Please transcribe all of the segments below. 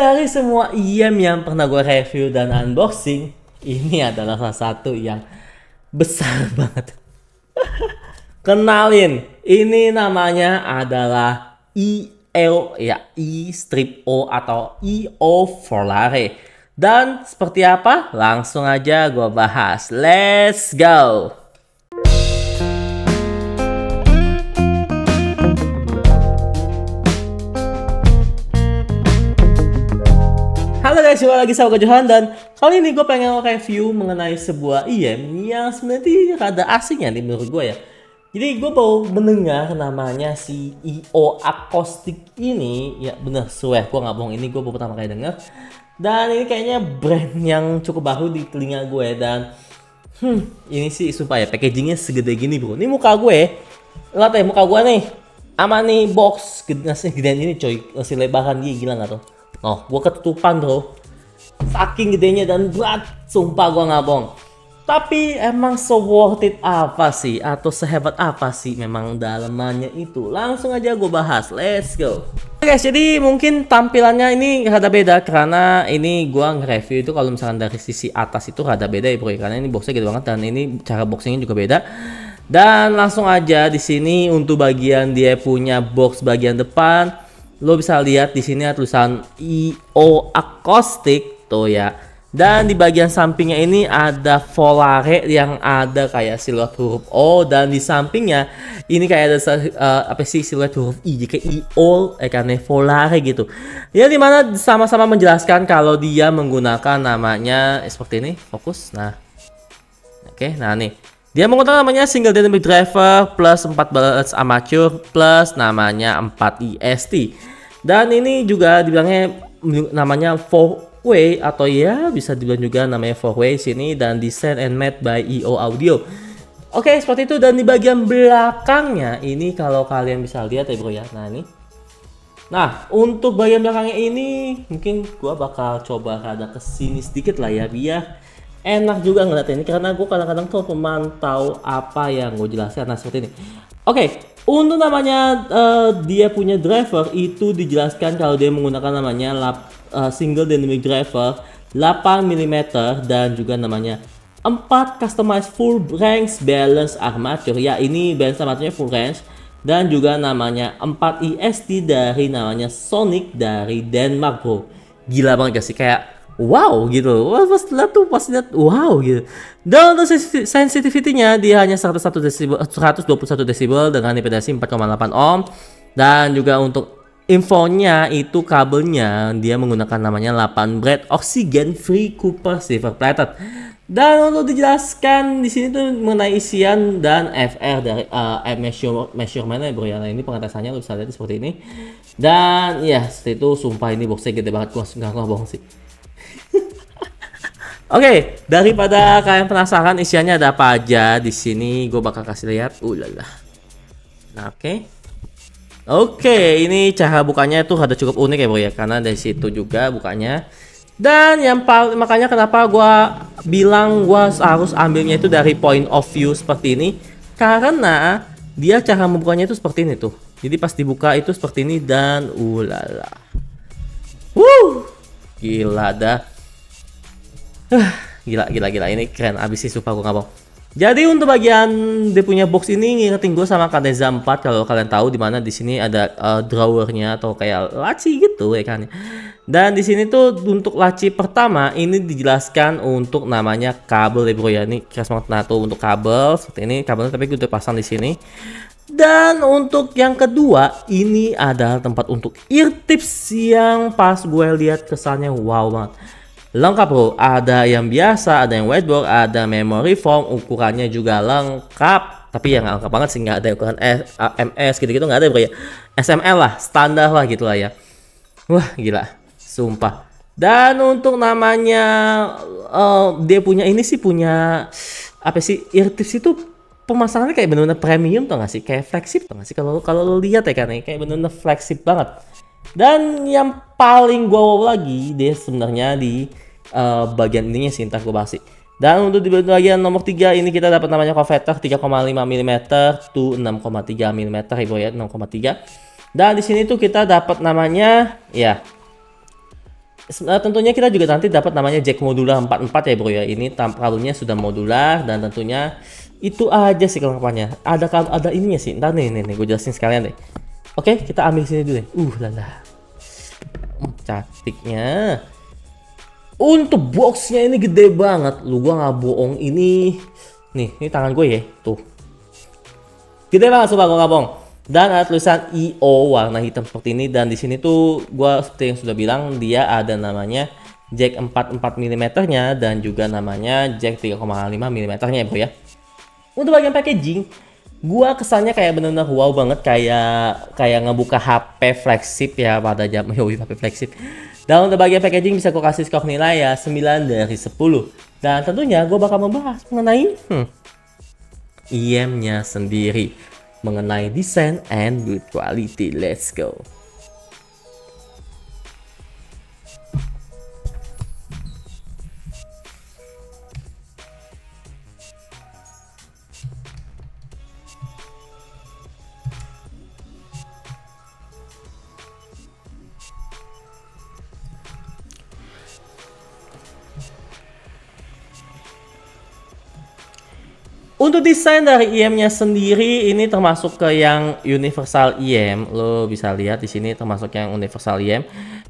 Dari semua IEM yang pernah gue review dan unboxing, ini adalah salah satu yang besar banget. Kenalin, ini namanya adalah EO ya, E strip O atau EO Volare. Dan seperti apa? Langsung aja gue bahas. Let's go. Halo guys, jumpa lagi sama Johan dan kali ini gue pengen review mengenai sebuah IEM yang sebenarnya rada asing ya menurut gue ya. Jadi gue baru mendengar namanya si EO Acoustic ini, ya bener swear gue nggak bohong, ini gue baru pertama kali denger. Dan ini kayaknya brand yang cukup baru di telinga gue dan ini sih sumpah ya packagingnya segede gini bro. Ini muka gue, lihat ya muka gue nih, sama nih box ngasih gedean ini coy, ngasih lebaran dia gila nggak tuh? Oh, gue ketutupan bro, saking gedenya dan berat, sumpah gue nggak bohong. Tapi emang so worth it apa sih, atau sehebat apa sih memang dalamannya itu? Langsung aja gue bahas, let's go. Oke guys, jadi mungkin tampilannya ini rada beda karena ini gue nge-review itu kalau misalkan dari sisi atas itu rada beda ya bro, karena ini boxnya gitu banget dan ini cara boxingnya juga beda. Dan langsung aja di sini untuk bagian dia punya box bagian depan. Lo bisa lihat di sini ada tulisan EO Acoustic tuh ya. Dan di bagian sampingnya ini ada Volare yang ada kayak siluet huruf O dan di sampingnya ini kayak ada apa sih siluet huruf I kayak EO karena Volare gitu. Ya dimana sama-sama menjelaskan kalau dia menggunakan namanya seperti ini, fokus. Nah. Oke, nah nih. Dia menggunakan namanya single dynamic driver plus 4 balance amateur plus namanya 4 EST. Dan ini juga dibilangnya namanya 4-way atau ya bisa dibilang juga namanya 4-way sini dan design and made by EO Audio. Oke, seperti itu dan di bagian belakangnya ini kalau kalian bisa lihat ya bro ya. Nah, ini. Nah, untuk bagian belakangnya ini mungkin gua bakal coba rada kesini sedikit lah ya biar enak juga ngeliat ini karena gue kadang-kadang tuh memantau apa yang gue jelaskan. Nah seperti ini. Oke, untuk namanya dia punya driver itu dijelaskan kalau dia menggunakan namanya single dynamic driver 8 mm dan juga namanya 4 customized full range balance armature. Ya ini balance armaturenya full range dan juga namanya 4 EST dari namanya Sonic dari Denmark bro. Gila banget gak sih, kayak wow gitu. Wah, pas lihat wow gitu. Dan untuk sensitivity-nya dia hanya 121 desibel dengan impedance 4,8 ohm. Dan juga untuk infonya itu kabelnya dia menggunakan namanya 8 Brad oxygen free Cooper silver plated. Dan untuk dijelaskan di sini tuh mengenai isian dan FR dari measurement ya bro ya. Nah ini pengetesannya lo bisa lihat seperti ini. Dan ya seperti itu, sumpah ini boxnya gede banget, gua nggak bohong sih. Oke, daripada kalian penasaran isiannya ada apa aja di sini, gue bakal kasih lihat. Ulala. Nah, oke, ini cara bukanya itu ada cukup unik ya bro ya, karena dari situ juga bukanya. Dan yang makanya kenapa gue bilang gue harus ambilnya itu dari point of view seperti ini, karena dia cara membukanya itu seperti ini tuh. Jadi pas dibuka itu seperti ini dan ulala. Gila dah. Gila ini keren abis sih sumpah gue nggak bohong. Jadi untuk bagian dia punya box ini ngingetin gue sama Kaneza 4 kalau kalian tahu, dimana di sini ada drawernya atau kayak laci gitu ya kan. Dan di sini tuh untuk laci pertama ini dijelaskan untuk namanya kabel ya bro ya. Ini keras banget. Nah tuh untuk kabel seperti ini kabelnya, tapi gue udah pasang di sini. Dan untuk yang kedua ini adalah tempat untuk ear tips yang pas gue lihat kesannya wow banget. Lengkap bro, ada yang biasa, ada yang whiteboard, ada memory foam, ukurannya juga lengkap. Tapi yang nggak lengkap banget sih, nggak ada ukuran MS gitu-gitu nggak ada bro ya. SML lah, standar lah gitu lah ya. Wah gila, sumpah. Dan untuk namanya dia punya ini sih punya apa sih, ear tips itu pemasangannya kayak bener-bener premium tau gak sih, kayak flagship tau gak sih kalau lo lihat ya kan, kayak bener-bener flagship banget. Dan yang paling gue wow lagi dia sebenarnya di bagian ininya sih, ntar gue bahas sih. Dan untuk di bagian nomor 3 ini kita dapat namanya converter 3,5 mm to 6,3 mm ibu ya, 6,3. Dan di sini tuh kita dapat namanya ya Tentunya kita juga nanti dapat namanya jack modular 44 ya bro ya. Ini kabelnya sudah modular dan tentunya itu aja sih kelengkapannya. Ada ininya sih. Ntar nih gue jelasin sekalian deh. Oke, kita ambil sini dulu deh. Lala. Cantiknya. Untuk boxnya ini gede banget. Gua nggak bohong, ini tangan gue ya. Tuh. Gede banget sumpah, gua nggak bohong. Dan ada tulisan IO warna hitam seperti ini, dan di sini tuh gua seperti yang sudah bilang dia ada namanya jack 44 mm nya dan juga namanya jack 3,5 mm nya bro ya. Untuk bagian packaging gua kesannya kayak bener-bener wow banget, kayak ngebuka HP flagship ya pada jam HP flagship. Dan untuk bagian packaging bisa gua kasih skor nilai ya 9 dari 10. Dan tentunya gua bakal membahas mengenai IM-nya sendiri, mengenai desain and build quality. Let's go. Untuk desain dari IM-nya sendiri ini termasuk ke yang universal IM. Lo bisa lihat di sini termasuk yang universal IM.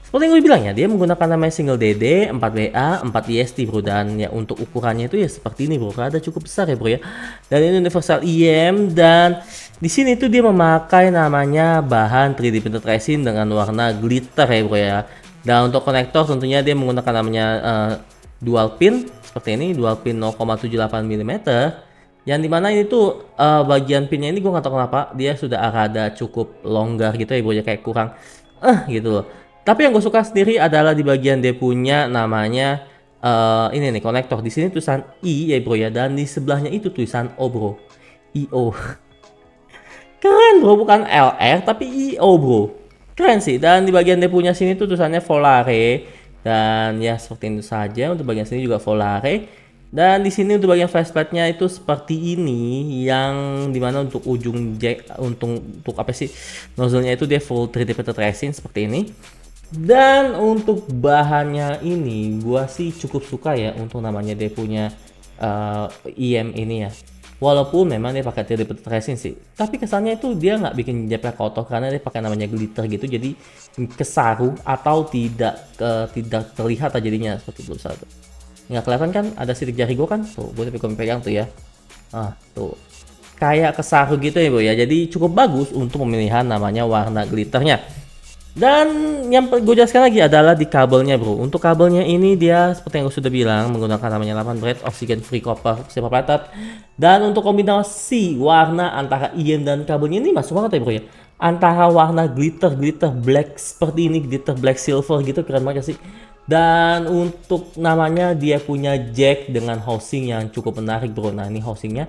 Seperti yang gue bilang ya, dia menggunakan namanya single DD, 4WA, 4 IST bro. Dan ya untuk ukurannya itu ya seperti ini bro. Ada cukup besar ya bro ya. Dan ini universal IM, dan di sini tuh dia memakai namanya bahan 3D printed resin dengan warna glitter ya bro ya. Dan untuk konektor tentunya dia menggunakan namanya dual pin seperti ini, dual pin 0,78 mm. Yang dimana ini tuh bagian pinnya ini gue nggak tahu kenapa dia sudah ada cukup longgar gitu ya bro ya, kayak kurang gitu loh. Tapi yang gue suka sendiri adalah di bagian dia punya namanya ini nih konektor. Di sini tulisan I ya bro ya, dan di sebelahnya itu tulisan O bro, IO. Keren bro, bukan LR tapi IO bro, keren sih. Dan di bagian dia punya sini tuh tulisannya Volare, dan ya seperti itu saja. Untuk bagian sini juga Volare. Dan di sini untuk bagian flashlightnya itu seperti ini, yang dimana untuk ujung jack untuk apa sih nozzle-nya itu dia full 3D printed resin seperti ini. Dan untuk bahannya ini gua sih cukup suka ya untuk namanya dia punya IM ini ya. Walaupun memang dia pakai 3D printed resin sih, tapi kesannya itu dia nggak bikin jeplak kotor karena dia pakai namanya glitter gitu, jadi kesaru atau tidak terlihat aja jadinya seperti itu saja. Nggak kelihatan kan, ada sidik jari gue kan tuh, gue tapi pegang tuh ya, tuh kayak kesaru gitu ya bro ya. Jadi cukup bagus untuk pemilihan namanya warna glitternya. Dan yang gue jelaskan lagi adalah di kabelnya bro. Untuk kabelnya ini dia seperti yang gue sudah bilang menggunakan namanya 8 thread oxygen free copper silver plated. Dan untuk kombinasi warna antara IM dan kabelnya ini masuk banget ya bro ya, antara warna glitter black seperti ini, glitter black silver gitu, keren banget sih. Dan untuk namanya dia punya jack dengan housing yang cukup menarik bro. Nah ini housingnya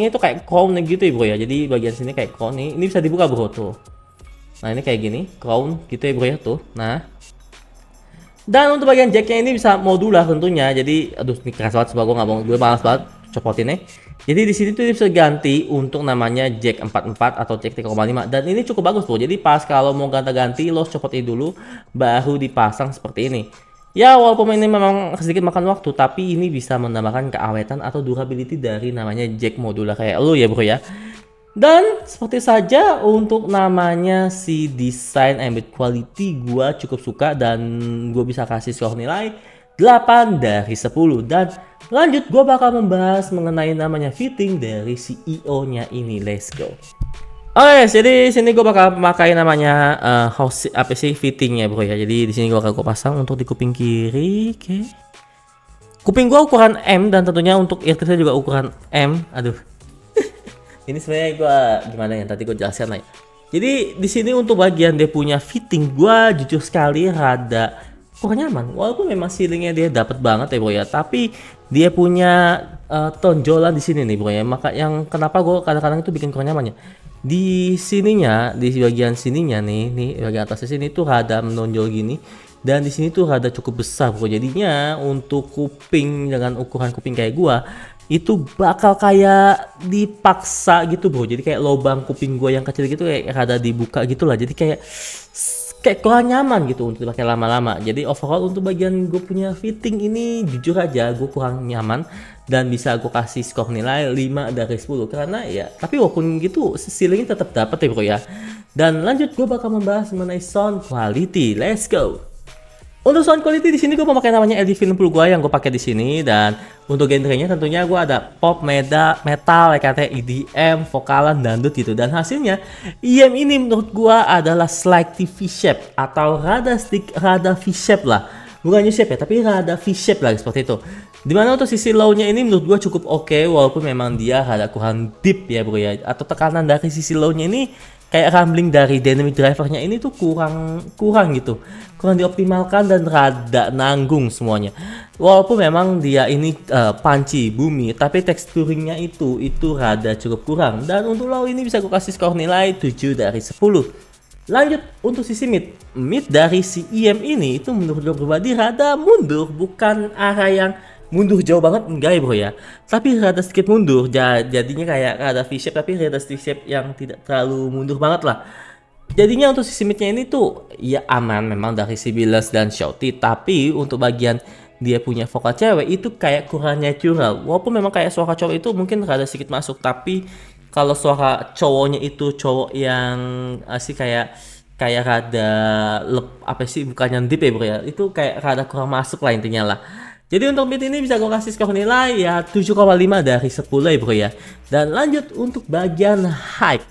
itu kayak crown gitu ya bro ya. Jadi bagian sini kayak crown nih, ini bisa dibuka bro tuh. Nah ini kayak gini crown gitu ya bro ya tuh. Nah, dan untuk bagian jacknya ini bisa modular tentunya. Jadi aduh ini keras banget sebab gue malas banget copotinnya. Jadi di sini tuh dia bisa ganti untuk namanya jack 44 atau jack 3,5, dan ini cukup bagus bro. Jadi pas kalau mau ganti lo copotin dulu baru dipasang seperti ini. Ya walaupun ini memang sedikit makan waktu, tapi ini bisa menambahkan keawetan atau durability dari namanya jack modular kayak lo ya bro ya. Dan seperti saja untuk namanya si desain and build quality gua cukup suka, dan gue bisa kasih skor nilai 8 dari 10. Dan lanjut gue bakal membahas mengenai namanya fitting dari si IO nya ini. Let's go. Oke, jadi sini gue bakal memakai namanya apa sih fittingnya bro ya. Jadi di sini gue akan pasang untuk di kuping kiri. Oke. Kuping gue ukuran M, dan tentunya untuk earpiece juga ukuran M. Aduh. Ini sebenarnya gue gimana ya, tadi gue jelaskan lah ya. Jadi di sini untuk bagian dia punya fitting gue jujur sekali rada kurang nyaman. Walaupun memang ceilingnya dia dapat banget ya bro ya, tapi dia punya tonjolan di sini nih bro ya. Maka yang kenapa gue kadang-kadang itu bikin kurang nyaman ya. Di sininya, di bagian sininya nih bagian atasnya sini tuh rada menonjol gini. Dan di sini tuh rada cukup besar bro. Jadinya untuk kuping dengan ukuran kuping kayak gua itu bakal kayak dipaksa gitu bro. Jadi kayak lubang kuping gua yang kecil gitu kayak rada dibuka gitu lah. Jadi kayak kayak kurang nyaman gitu untuk dipakai lama-lama. Jadi overall untuk bagian gue punya fitting ini jujur aja gue kurang nyaman, dan bisa gue kasih skor nilai 5 dari 10 karena ya, tapi walaupun gitu ceilingnya tetap dapat ya bro ya. Dan lanjut gue bakal membahas mengenai sound quality. Let's go. Untuk sound quality di sini gue memakai namanya LD90 gue yang gue pakai di sini, dan untuk genrenya tentunya gue ada pop, metal, kayak EDM, vokalan, dangdut gitu. Dan hasilnya IM ini menurut gue adalah slightly V-shape atau rada V-shape lah, bukan U-shape ya, tapi rada V-shape lah seperti itu. Dimana untuk sisi low-nya ini menurut gue cukup oke, walaupun memang dia rada kurang deep ya bro ya, atau tekanan dari sisi low-nya ini kayak rumbling dari dynamic drivernya ini tuh kurang gitu, kurang dioptimalkan dan rada nanggung semuanya. Walaupun memang dia ini punchy, boomy, tapi teksturingnya itu rada cukup kurang. Dan untuk low ini bisa gue kasih skor nilai 7 dari 10. Lanjut untuk sisi mid dari si IM ini itu menurut gue pribadi rada mundur, bukan arah yang mundur jauh banget enggak ya bro ya, tapi rada sedikit mundur, jadinya kayak rada V-shape tapi rada V-shape yang tidak terlalu mundur banget lah. Jadinya untuk sisi midnya ini tuh ya aman memang dari si Billes dan Shouty, tapi untuk bagian dia punya vokal cewek itu kayak kurang natural. Walaupun memang kayak suara cowok itu mungkin rada sedikit masuk, tapi kalau suara cowoknya itu cowok yang sih kayak rada apa sih, bukannya deep ya bro ya, itu kayak rada kurang masuk lah intinya lah. Jadi untuk mid ini bisa gue kasih skor nilai ya 7,5 dari 10 ya bro ya. Dan lanjut untuk bagian high.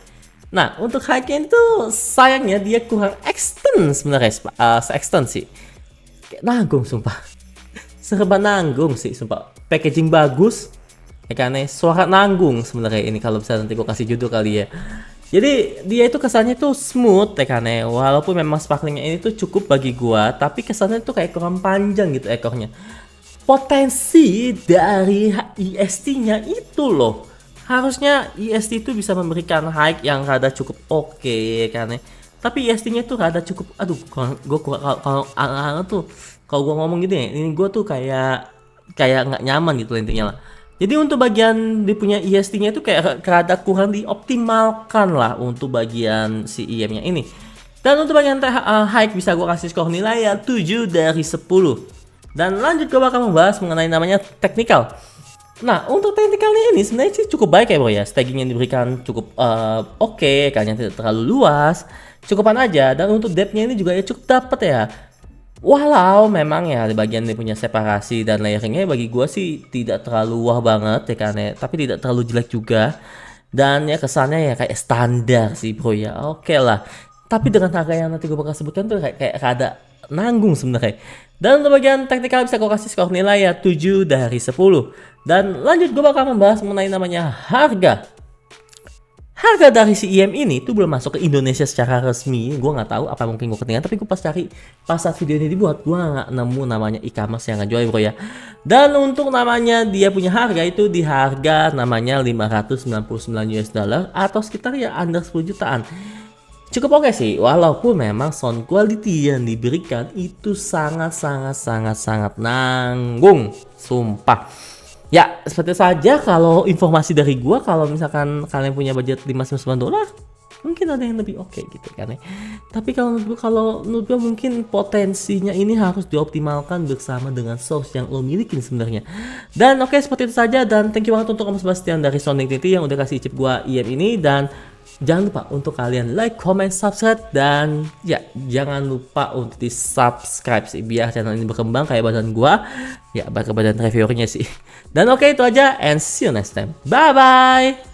Nah untuk high-nya itu sayangnya dia kurang extend sebenarnya, se-extend sih. Kayak nanggung sumpah. Serba nanggung sih sumpah. Packaging bagus, ya kan, suara nanggung sebenarnya ini kalau bisa nanti gue kasih judul kali ya. Jadi dia itu kesannya tuh smooth ya kan, walaupun memang sparklingnya ini tuh cukup bagi gua, tapi kesannya tuh kayak kurang panjang gitu ekornya. Potensi dari IST-nya itu loh, harusnya IST itu bisa memberikan high yang rada cukup oke kan ya. Tapi IST-nya tuh rada cukup, aduh, kalau gue ngomong gitu ya, ini gue tuh kayak nggak nyaman gitu intinya lah. Jadi untuk bagian dia punya IST-nya itu kayak rada kurang dioptimalkan lah untuk bagian si IM-nya ini. Dan untuk bagian high bisa gue kasih skor nilai ya 7 dari 10. Dan lanjut gue bakal membahas mengenai namanya technical. Nah untuk technicalnya ini sebenarnya sih cukup baik ya bro ya. Staging yang diberikan cukup oke, kayaknya tidak terlalu luas, cukupan aja. Dan untuk depth-nya ini juga ya cukup dapet ya. Walau memang ya di bagian dia punya separasi dan layering-nya bagi gue sih tidak terlalu wah banget ya kan ya, tapi tidak terlalu jelek juga. Dan ya kesannya ya kayak standar sih bro ya, oke lah. Tapi dengan harga yang nanti gue bakal sebutkan tuh kayak rada nanggung sebenarnya. Dan untuk bagian teknikal bisa gue kasih skor nilai ya 7 dari 10. Dan lanjut gue bakal membahas mengenai namanya harga. Harga dari si IM ini tuh belum masuk ke Indonesia secara resmi. Gue nggak tahu apa mungkin gue ketinggalan, tapi gue pas saat video ini dibuat gue nggak nemu namanya e-commerce yang ngejual bro ya. Dan untuk namanya dia punya harga itu di harga namanya 599 US dollar atau sekitar ya under 10 jutaan. Cukup oke sih, walaupun memang sound quality yang diberikan itu sangat nanggung, sumpah. Ya, seperti saja kalau informasi dari gua, kalau misalkan kalian punya budget 599 dolar, mungkin ada yang lebih oke gitu kan ya. Tapi kalau menurut gua mungkin potensinya ini harus dioptimalkan bersama dengan source yang lo miliki sebenarnya. Dan oke, seperti itu saja, dan thank you banget untuk Mas Bastian dari Sounding.tt yang udah kasih chip gua IM ini. Dan jangan lupa untuk kalian like, comment, subscribe, dan ya jangan lupa untuk di subscribe sih biar channel ini berkembang kayak badan gua ya, badan reviewernya sih. Dan oke, itu aja, and see you next time, bye bye.